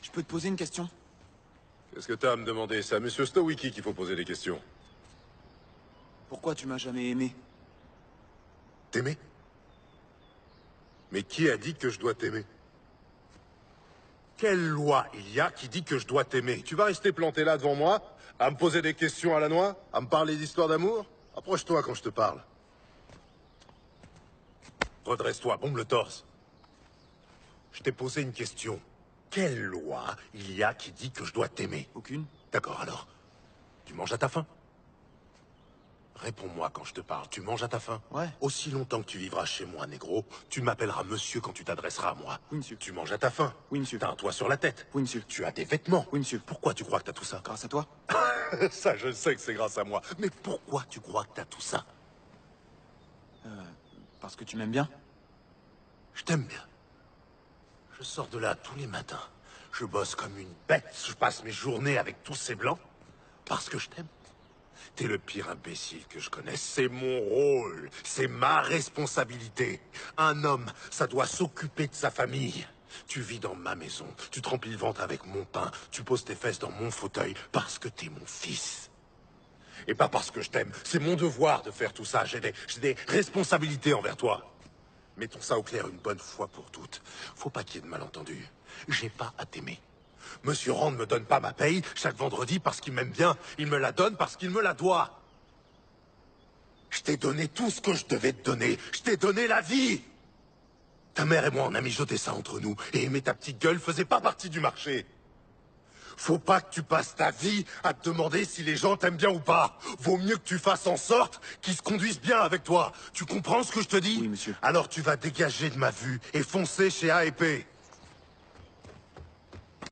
Je peux te poser une question? Qu'est-ce que t'as à me demander? C'est à Monsieur Stowicki qu'il faut poser des questions. Pourquoi tu m'as jamais aimé? T'aimer? Mais qui a dit que je dois t'aimer? Quelle loi il y a qui dit que je dois t'aimer? Tu vas rester planté là devant moi, à me poser des questions à la noix, à me parler d'histoires d'amour? Approche-toi quand je te parle. Redresse-toi, bombe le torse. Je t'ai posé une question. Quelle loi il y a qui dit que je dois t'aimer? Aucune. D'accord, alors. Tu manges à ta faim? Réponds-moi quand je te parle. Tu manges à ta faim? Ouais. Aussi longtemps que tu vivras chez moi, négro, tu m'appelleras monsieur quand tu t'adresseras à moi. Oui, monsieur. Tu manges à ta faim? Oui, monsieur. T'as un toit sur la tête? Oui, monsieur. Tu as des vêtements? Oui, monsieur. Pourquoi tu crois que t'as tout ça? Grâce à toi? Ça, je sais que c'est grâce à moi. Mais pourquoi tu crois que t'as tout ça? Parce que tu m'aimes bien? Je t'aime bien. Je sors de là tous les matins. Je bosse comme une bête. Je passe mes journées avec tous ces blancs. Parce que je t'aime. T'es le pire imbécile que je connaisse. C'est mon rôle. C'est ma responsabilité. Un homme, ça doit s'occuper de sa famille. Tu vis dans ma maison. Tu te remplis le ventre avec mon pain. Tu poses tes fesses dans mon fauteuil parce que t'es mon fils. Et pas parce que je t'aime. C'est mon devoir de faire tout ça. J'ai des responsabilités envers toi. Mettons ça au clair une bonne fois pour toutes. Faut pas qu'il y ait de malentendus. J'ai pas à t'aimer. Monsieur Rand ne me donne pas ma paye chaque vendredi parce qu'il m'aime bien. Il me la donne parce qu'il me la doit. Je t'ai donné tout ce que je devais te donner. Je t'ai donné la vie. Ta mère et moi, on a mijoté ça entre nous. Et aimer ta petite gueule faisait pas partie du marché. Faut pas que tu passes ta vie à te demander si les gens t'aiment bien ou pas. Vaut mieux que tu fasses en sorte qu'ils se conduisent bien avec toi. Tu comprends ce que je te dis? Oui, monsieur. Alors tu vas dégager de ma vue et foncer chez A&P.